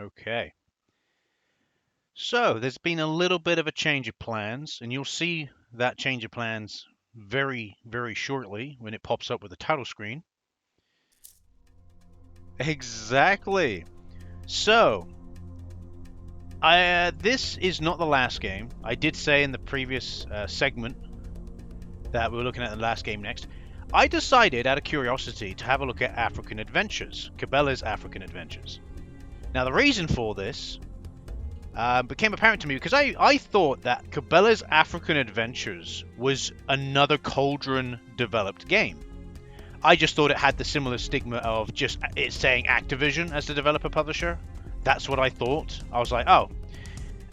Okay. So there's been a little bit of a change of plans, and you'll see that change of plans very, very shortly when it pops up with the title screen. Exactly. So, this is not the last game. I did say in the previous segment that we were looking at the last game next. I decided, out of curiosity, to have a look at African Adventures, Cabela's African Adventures. Now, the reason for this became apparent to me because I thought that Cabela's African Adventures was another Cauldron-developed game. I just thought it had the similar stigma of just it saying Activision as the developer-publisher. That's what I thought. I was like, oh,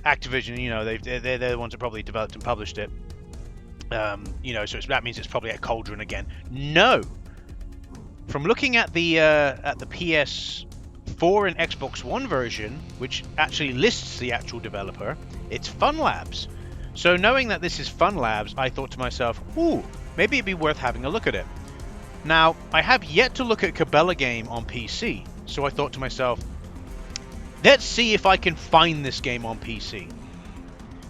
Activision, you know, they're the ones that probably developed and published it. You know, so that means it's probably a Cauldron again. No. From looking at the PS4 and Xbox One version, which actually lists the actual developer, it's Fun Labs. So knowing that this is Fun Labs, I thought to myself, ooh, maybe it'd be worth having a look at it. Now, I have yet to look at Cabela game on PC, so I thought to myself, let's see if I can find this game on PC,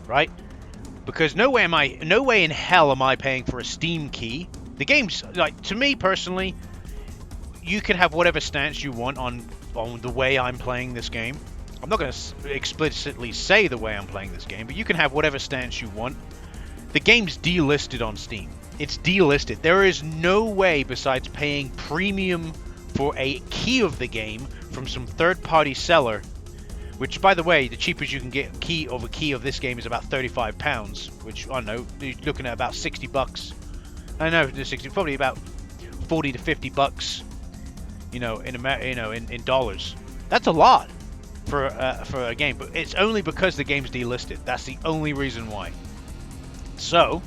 right? Because no way in hell am I paying for a Steam key. The game's, like, to me personally, you can have whatever stance you want on the way I'm playing this game. I'm not going to explicitly say the way I'm playing this game, but you can have whatever stance you want. The game's delisted on Steam. It's delisted. There is no way besides paying premium for a key of the game from some third-party seller, which, by the way, the cheapest you can get a key of this game is about £35, which, I don't know, you're looking at about $60. I know, probably about 40 to 50 bucks, you know, in dollars. That's a lot for a game, but it's only because the game's delisted. That's the only reason why. So,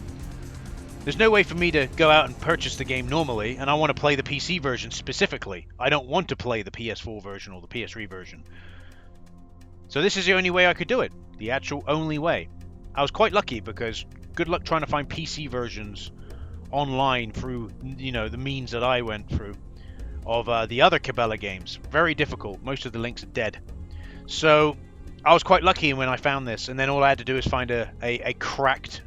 there's no way for me to go out and purchase the game normally, and I want to play the PC version specifically. I don't want to play the PS4 version or the PS3 version. So this is the only way I could do it. The actual only way. I was quite lucky because good luck trying to find PC versions online through, you know, the means that I went through of the other Cabela games. Very difficult. Most of the links are dead. So I was quite lucky when I found this, and then all I had to do is find a cracked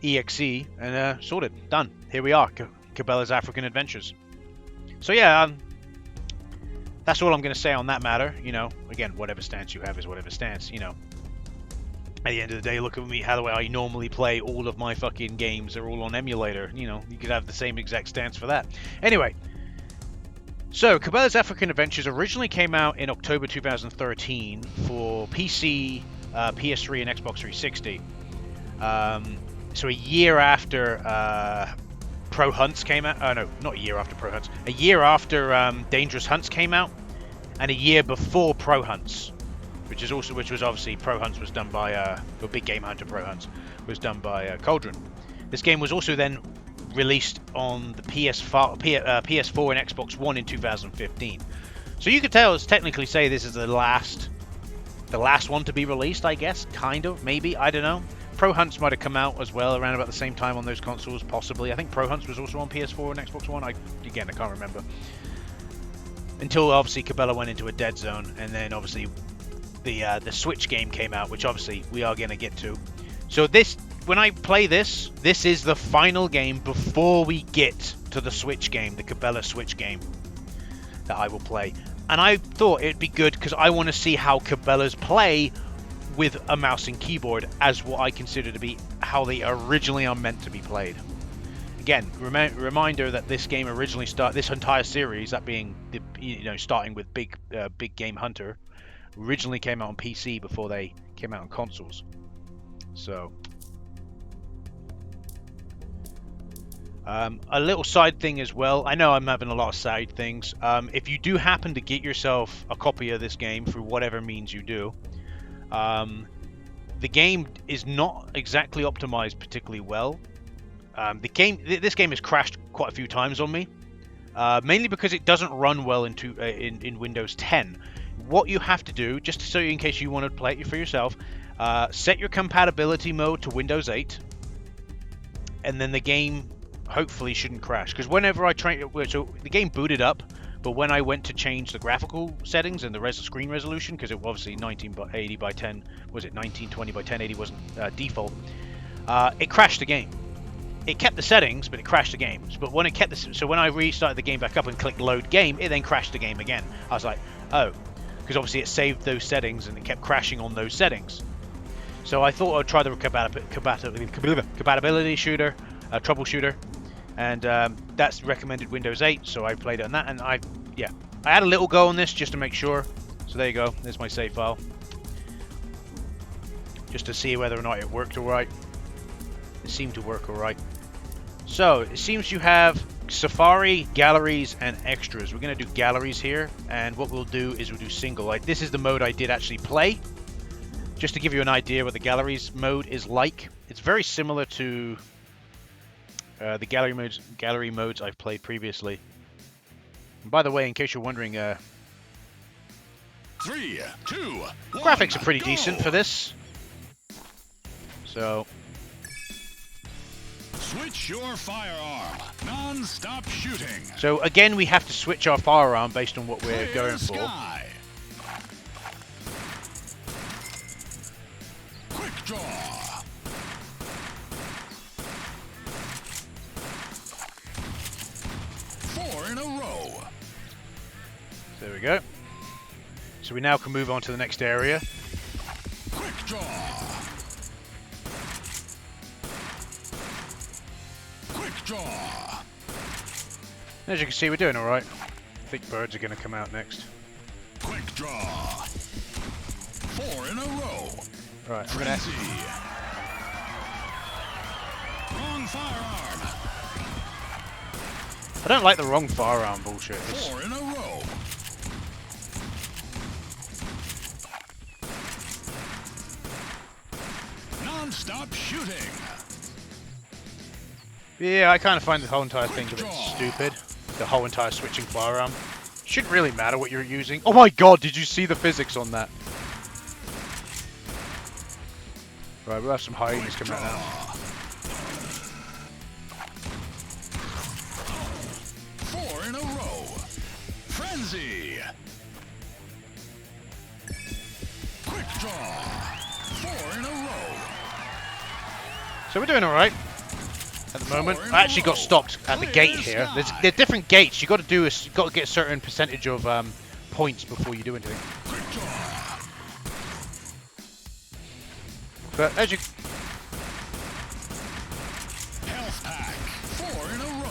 EXE and sorted. Done. Here we are. Cabela's African Adventures. So yeah, that's all I'm going to say on that matter. You know, again, whatever stance you have is whatever stance, you know. At the end of the day, look at me, how the way I normally play all of my fucking games. They're all on emulator. You know, you could have the same exact stance for that. Anyway, so Cabela's African Adventures originally came out in October 2013 for PC, PS3, and Xbox 360. So a year after Pro Hunts came out. Oh no, not a year after Pro Hunts. A year after Dangerous Hunts came out, and a year before Pro Hunts, which was obviously Pro Hunts was done by or Big Game Hunter Pro Hunts was done by Cauldron. This game was also then released on the PS4 and Xbox One in 2015. So you could technically say this is the last one to be released, I guess, kind of, maybe, I don't know. Pro Hunts might have come out as well around about the same time on those consoles, possibly. I think Pro Hunts was also on PS4 and Xbox One. I can't remember. Until obviously Cabela went into a dead zone, and then obviously the Switch game came out, which obviously we are going to get to. So when I play this is the final game before we get to the Switch game, the Cabela Switch game that I will play. And I thought it'd be good because I want to see how Cabela's play with a mouse and keyboard as what I consider to be how they originally are meant to be played. Again, reminder that this game originally this entire series, that being starting with Big Game Hunter, originally came out on PC before they came out on consoles. So a little side thing as well. I know I'm having a lot of side things. If you do happen to get yourself a copy of this game through whatever means you do, the game is not exactly optimized particularly well. This game has crashed quite a few times on me, mainly because it doesn't run well in Windows 10. What you have to do, just so in case you want to play it for yourself, set your compatibility mode to Windows 8, and then the game hopefully shouldn't crash. Because whenever so the game booted up, but when I went to change the graphical settings and the screen resolution, because it was obviously 1980 by 10, was it 1920 by 1080 wasn't default, it crashed the game. It kept the settings, but it crashed the game. But when it kept the, so when I restarted the game back up and clicked load game, it then crashed the game again. I was like, oh, because obviously it saved those settings and it kept crashing on those settings. So I thought I'd try the compatibility shooter, troubleshooter, and that's recommended Windows 8. So I played it on that, and I had a little go on this just to make sure. So there you go. There's my save file, just to see whether or not it worked all right. It seemed to work all right. So it seems you have Safari, galleries, and extras. We're going to do galleries here, and what we'll do is we'll do single. Like, this is the mode I did actually play, just to give you an idea what the galleries mode is like. It's very similar to the gallery modes I've played previously. And by the way, in case you're wondering, 3, 2, 1, graphics are pretty go. decent for this. So Switch your firearm. Non-stop shooting. So again, we have to switch our firearm based on what we're Clear going for. sky. Quick draw. Four in a row. There we go. So we now can move on to the next area. Quick draw. Quick draw. As you can see, we're doing all right. I think birds are going to come out next. Quick draw. 4 in a row. Right, I'm going to... Frenzy. Wrong firearm. I don't like the wrong firearm bullshit. It's... 4 in a row. Non-stop shooting. Yeah, I kind of find the whole entire thing a bit stupid. The whole entire switching firearm. Shouldn't really matter what you're using. Oh my god, did you see the physics on that? Right, we'll have some hyenas come out now. 4 in a row. Frenzy. Quick draw. 4 in a row. So we're doing all right at the moment. I actually got stopped at the gate here. There are different gates. You got to do got to get a certain percentage of points before you do anything. Quick draw. But as you Health pack. 4 in a row.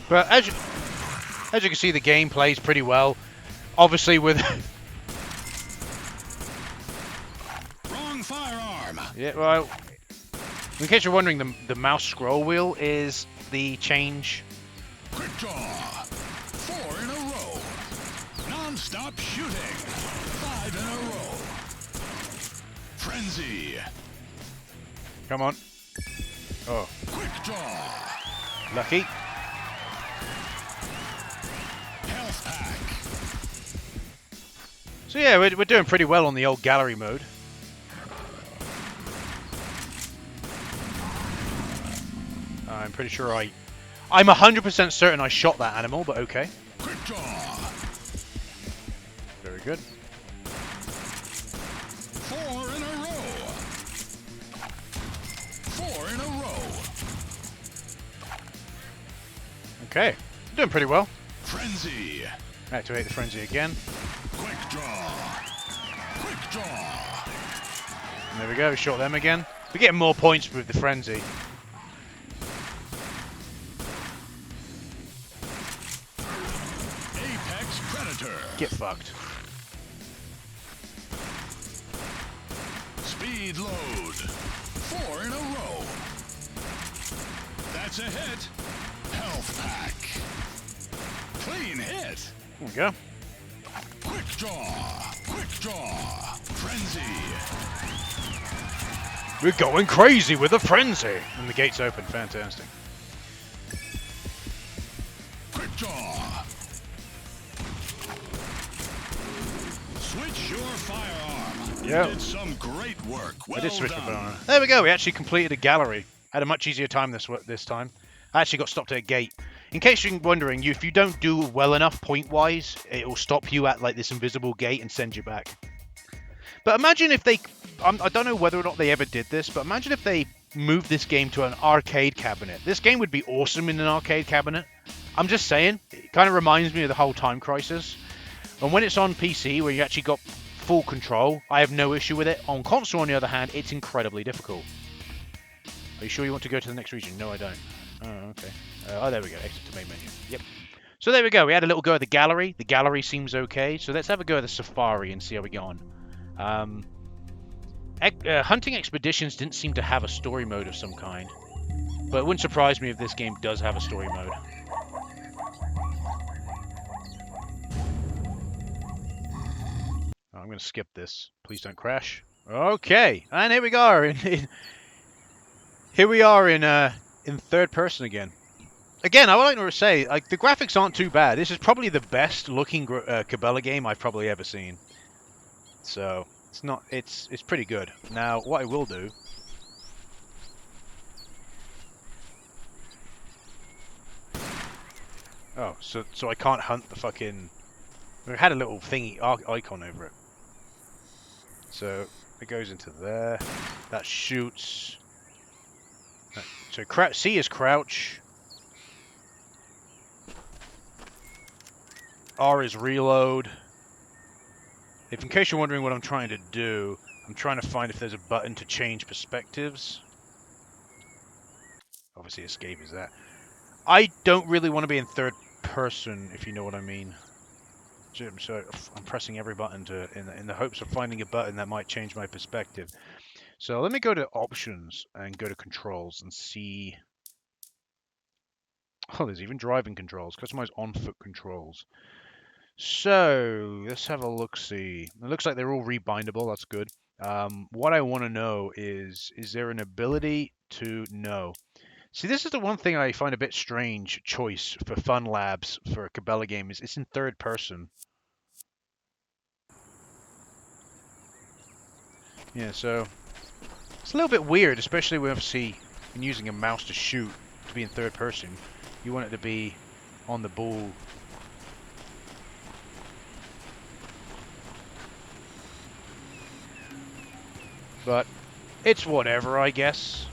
But as you can see, the game plays pretty well. Obviously, with Wrong firearm. yeah, well, in case you're wondering, the mouse scroll wheel is the change. Quick draw. 4 in a row. Non-stop shooting. 5 in a row. Frenzy. Come on. Oh, Quick draw. lucky. Health pack. So yeah, we're doing pretty well on the old gallery mode. I'm pretty sure I'm 100% certain I shot that animal, but okay. Quick draw. Very good. 4 in a row. 4 in a row. Okay, doing pretty well. Frenzy. Activate the frenzy again. Quick draw. Quick draw. And there we go, shot them again. We're getting more points with the frenzy. Apex Predator. Get fucked. Speed load. 4 in a row. That's a hit. Health pack. Clean hit. There we go. Quick draw. Quick draw. Frenzy. We're going crazy with a frenzy. And the gate's open, fantastic. Quick draw. Switch your firearm. Yeah. You did some great work. Well I did switch my done. firearm. There we go, we actually completed a gallery. Had a much easier time this time. I actually got stopped at a gate. In case you're wondering, if you don't do well enough point-wise, it will stop you at like this invisible gate and send you back. But imagine if they... I don't know whether or not they ever did this, but imagine if they moved this game to an arcade cabinet. This game would be awesome in an arcade cabinet. I'm just saying. It kind of reminds me of the whole Time Crisis. And when it's on PC, where you actually got full control, I have no issue with it. On console, on the other hand, it's incredibly difficult. Are you sure you want to go to the next region? No, I don't. Oh, okay. Oh, there we go. Exit to main menu. Yep. So there we go. We had a little go at the gallery. The gallery seems okay. So let's have a go at the safari and see how we get on. Hunting Expeditions didn't seem to have a story mode of some kind. But it wouldn't surprise me if this game does have a story mode. I'm going to skip this. Please don't crash. Okay. And here we go. Here we are in third person again. Again, I would like to say, like, the graphics aren't too bad. This is probably the best looking Cabela game I've probably ever seen. So, it's pretty good. Now, what I will do... Oh, so I can't hunt the fucking... It had a little thingy icon over it. So, it goes into there. That shoots... So, C is crouch. R is reload. If in case you're wondering what I'm trying to do, I'm trying to find if there's a button to change perspectives. Obviously escape is that. I don't really want to be in third person, if you know what I mean. So I'm pressing every button in the hopes of finding a button that might change my perspective. So let me go to options and go to controls and see. Oh, there's even driving controls. Customize on-foot controls. So let's have a look-see. It looks like they're all rebindable. That's good. What I want to know is there an ability to know? See, this is the one thing I find a bit strange choice for Fun Labs for a Cabela game is it's in third person. Yeah, so it's a little bit weird, especially when obviously when using a mouse to shoot to be in third person. You want it to be on the ball. But it's whatever, I guess.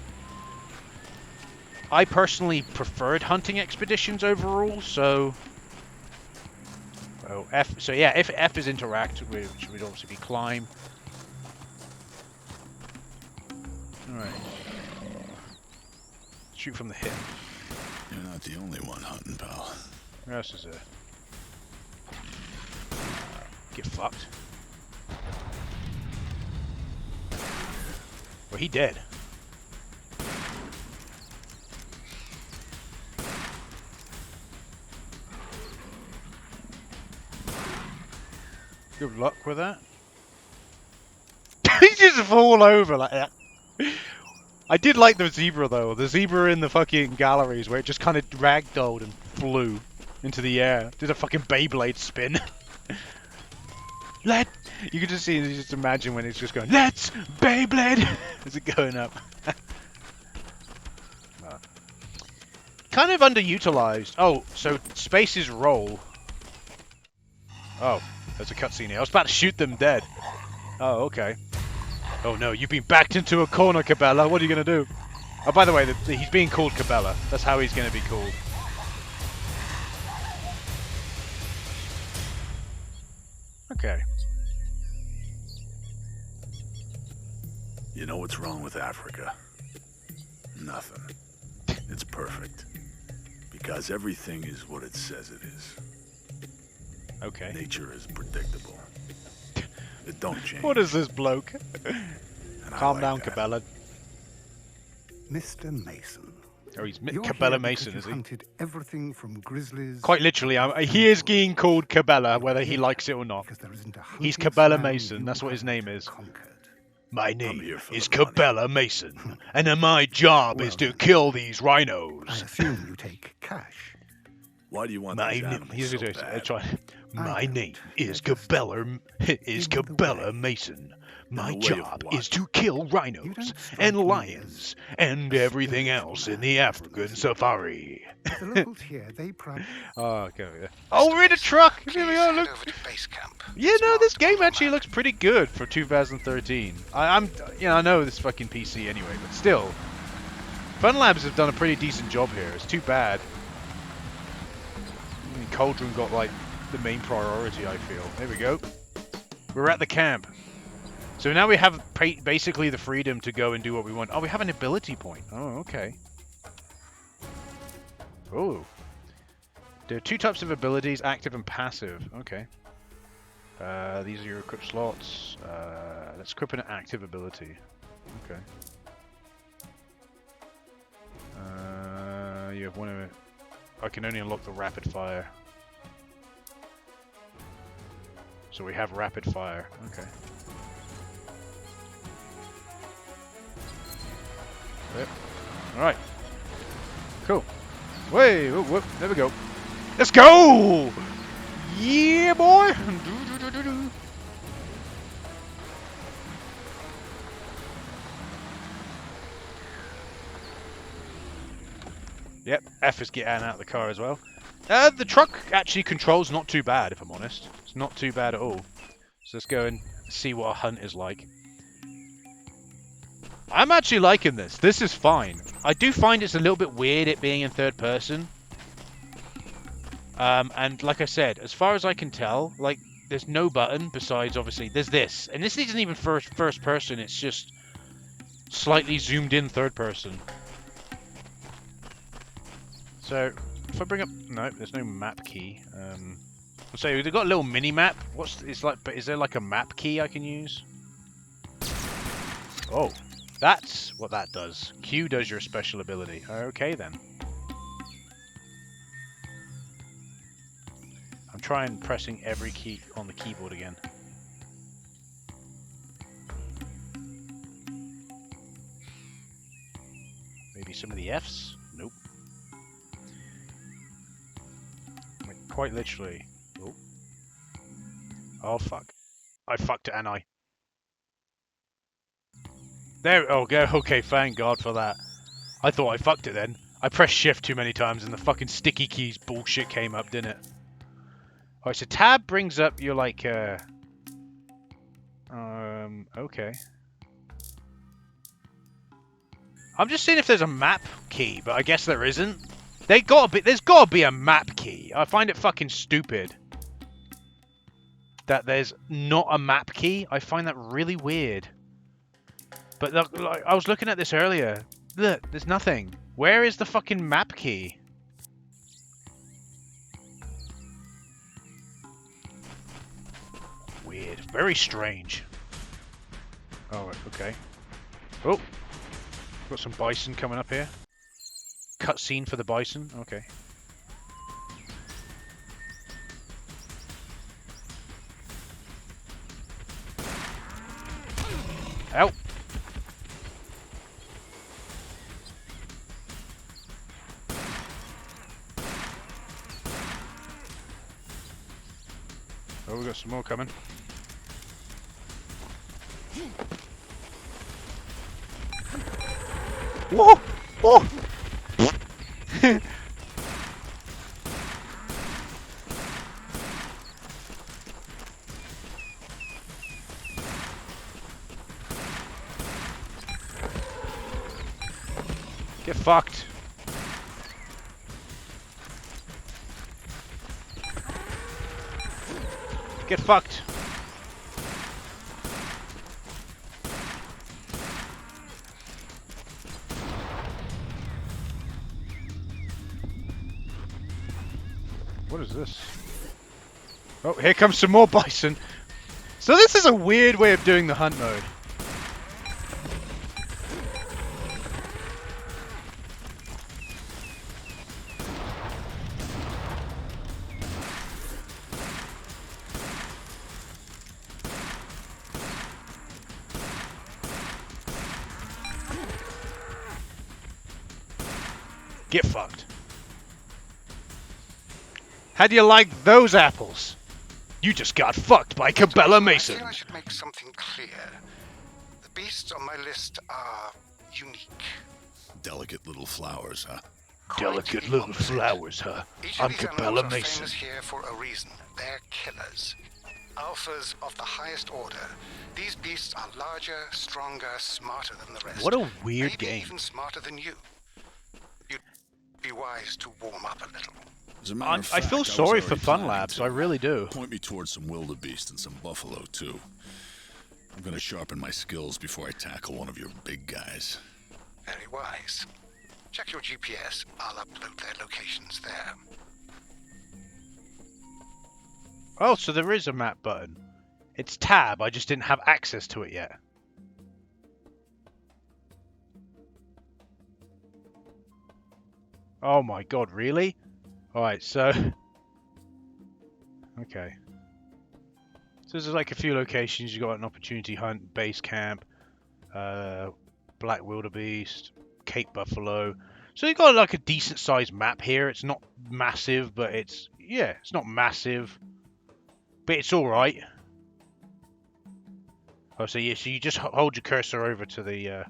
I personally preferred Hunting Expeditions overall, so... Oh, F. So yeah, if F is interact, which would obviously be climb. Alright. Shoot from the hip. You're not the only one hunting, pal. What else is there? Get fucked. Well, he dead. Good luck with that. He just fall over like that. I did like the zebra though. The zebra in the fucking galleries where it just kind of ragdolled and flew into the air. Did a fucking Beyblade spin. You can just see, you just imagine when it's just going, let's Beyblade! Is it going up? Kind of underutilized. Oh, so space is roll. Oh, there's a cutscene here. I was about to shoot them dead. Oh, okay. Oh no, you've been backed into a corner, Cabela. What are you going to do? Oh, by the way, he's being called Cabela. That's how he's going to be called. Okay. You know what's wrong with Africa? Nothing. It's perfect. Because everything is what it says it is. Okay. Nature is predictable. It don't change. What is this bloke? Calm down, that. Cabela. Mr. Mason. Oh, he's You're Cabela here Mason, because is you've he? hunted everything from grizzlies. Quite literally, he is being called Cabela, whether he likes it or not. Because there isn't a He's hunting Cabela ground Mason. you That's what his haven't name is. conquered. My name here for is the money. Cabela Mason, and my job is to kill these I rhinos. assume you take cash. Why do you want My these name animals so bad? My don't. name is They're just Cabela in the way. Mason. My the way of job what? is to kill You rhinos don't strike and me lions and a everything spiritual else in man, the Mr. African Mason. safari. The locals here, they pride. Oh, okay. Oh, we're in a truck! Here we are, look! Over to base camp. Yeah, no, this game actually looks pretty good for 2013. I know this fucking PC anyway, but still. Fun Labs have done a pretty decent job here. It's too bad. I mean, Cauldron got, like, the main priority, I feel. There we go. We're at the camp. So now we have basically the freedom to go and do what we want. Oh, we have an ability point. Oh, okay. Oh. There are two types of abilities, active and passive. Okay. These are your equip slots. Let's equip an active ability. Okay. You have one of... I can only unlock the rapid fire. So we have rapid fire. Okay. Yep. Alright. Cool. Way! Whoop, whoop. There we go. Let's go! Yeah, boy! Yep, F is getting out of the car as well. The truck actually controls not too bad, if I'm honest. It's not too bad at all. So let's go and see what a hunt is like. I'm actually liking this. This is fine. I do find it's a little bit weird it being in third person. And like I said, as far as I can tell, like, there's no button besides, obviously, there's this. And this isn't even first person, it's just slightly zoomed in third person. So, if I bring up... No, there's no map key. So they've got a little mini-map. But is there like a map key I can use? Oh, that's what that does. Q does your special ability. Okay, then. I'm trying pressing every key on the keyboard again. Maybe some of the Fs? Nope. Like, quite literally. Oh. Oh, fuck. I fucked it, and I. There. Oh, okay, thank God for that. I thought I fucked it then. I pressed shift too many times and the fucking sticky keys bullshit came up, didn't it? Alright, so tab brings up your, like, okay. I'm just seeing if there's a map key, but I guess there isn't. There's gotta be a map key. I find it fucking stupid that there's not a map key. I find that really weird. But look, like, I was looking at this earlier. Look, there's nothing. Where is the fucking map key? Weird. Very strange. Oh, okay. Oh! Got some bison coming up here. Cutscene for the bison. Okay. Ow! Oh, we got some more coming. Whoa! Whoa! Get fucked. Get fucked. What is this? Oh, here comes some more bison. So this is a weird way of doing the hunt mode. Get fucked. How do you like those apples? You just got fucked by Cabela Mason. I feel I should make something clear. beasts on my list are unique. Delicate little flowers, huh? Quite the opposite. Each of I'm these Cabela animals are Mason. famous here for a reason. They're killers. Alphas of the highest order. These beasts are larger, stronger, smarter than the rest. What a weird Maybe game. even smarter than you. You'd be wise to warm up a little. As a matter of I fact, feel was sorry for already Fun planning Labs, to I really do. Point me towards some wildebeest and some buffalo, too. I'm gonna sharpen my skills before I tackle one of your big guys. Very wise. Check your GPS. I'll upload their locations there. Oh, so there is a map button. It's tab, I just didn't have access to it yet. Oh my god, really? Alright, so... Okay. So there's like a few locations. You got an opportunity hunt, base camp, black wildebeest, Cape Buffalo. So you got like a decent sized map here. It's not massive, but it's not massive, but it's all right. Oh, so yeah, so you just hold your cursor over to the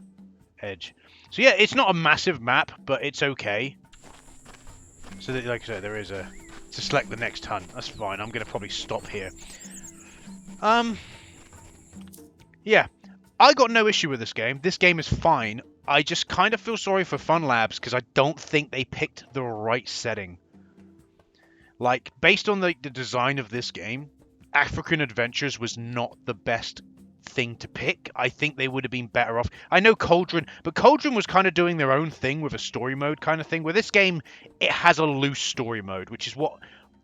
edge. So yeah, it's not a massive map, but it's okay. So that, like I said, there is to select the next hunt. That's fine. I'm gonna probably stop here. Yeah, I got no issue with this game. This game is fine. I just kind of feel sorry for Fun Labs because I don't think they picked the right setting. Like, based on the design of this game, African Adventures was not the best thing to pick. I think they would have been better off. I know Cauldron, but Cauldron was kind of doing their own thing with a story mode kind of thing. Where this game, it has a loose story mode, which is what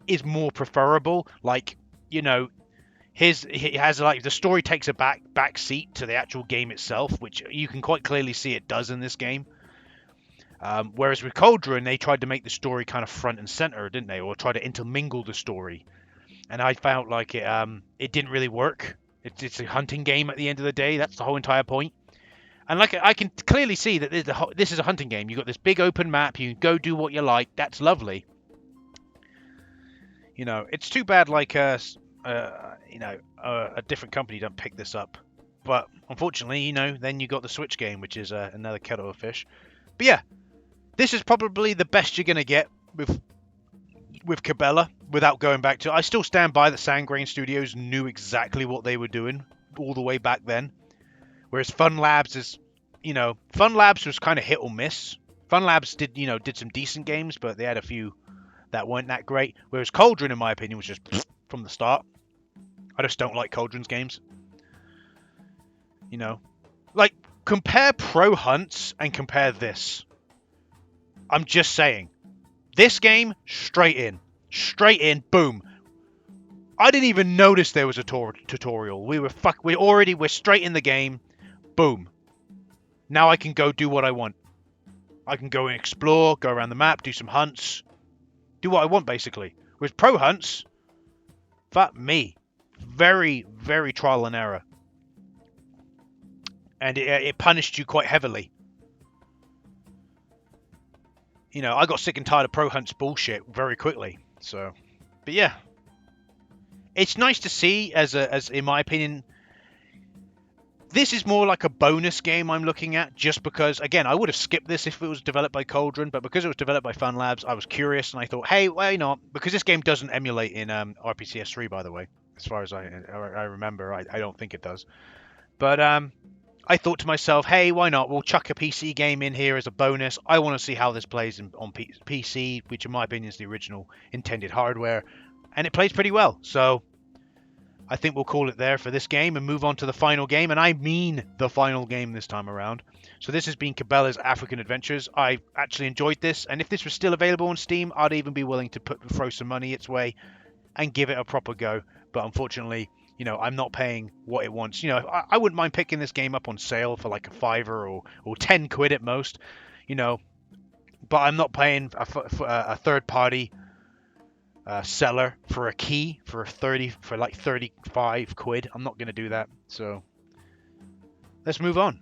is more preferable. Like, you know, he has like the story takes a back seat to the actual game itself, which you can quite clearly see it does in this game. Whereas with Cauldron, they tried to make the story kind of front and center, didn't they? Or try to intermingle the story. And I felt like it didn't really work. It's a hunting game at the end of the day. That's the whole entire point. And like I can clearly see that this is a hunting game. You've got this big open map. You can go do what you like. That's lovely. You know, it's too bad like a different company don't pick this up. But unfortunately, you know, then you got the Switch game, which is another kettle of fish. But yeah, this is probably the best you're gonna get with Cabela, without going back to... I still stand by that Sandgrain Studios knew exactly what they were doing all the way back then. Whereas Fun Labs is, you know, Fun Labs was kind of hit or miss. Fun Labs did some decent games, but they had a few that weren't that great. Whereas Cauldron, in my opinion, was just from the start. I just don't like Cauldron's games. You know, like, compare Pro Hunts and compare this. I'm just saying. This game, straight in, boom. I didn't even notice there was a tutorial. We're straight in the game, boom. Now I can go do what I want. I can go and explore, go around the map, do some hunts, do what I want basically. With Pro Hunts, fuck me, very, very trial and error, and it punished you quite heavily. You know, I got sick and tired of Pro Hunt's bullshit very quickly. So, but yeah, it's nice to see as in my opinion, this is more like a bonus game I'm looking at, just because, again, I would have skipped this if it was developed by Cauldron, but because it was developed by Fun Labs, I was curious and I thought, hey, why not? Because this game doesn't emulate in RPCS 3, by the way, as far as I remember. I don't think it does. But I thought to myself, hey, why not? We'll chuck a PC game in here as a bonus. I want to see how this plays on PC, which in my opinion is the original intended hardware. And it plays pretty well. So I think we'll call it there for this game and move on to the final game. And I mean the final game this time around. So this has been Cabela's African Adventures. I actually enjoyed this. And if this was still available on Steam, I'd even be willing to throw some money its way and give it a proper go. But unfortunately, you know, I'm not paying what it wants. You know, I wouldn't mind picking this game up on sale for like a $5 or 10 quid at most, you know, but I'm not paying a third party seller for a key for like 35 quid. I'm not going to do that. So let's move on.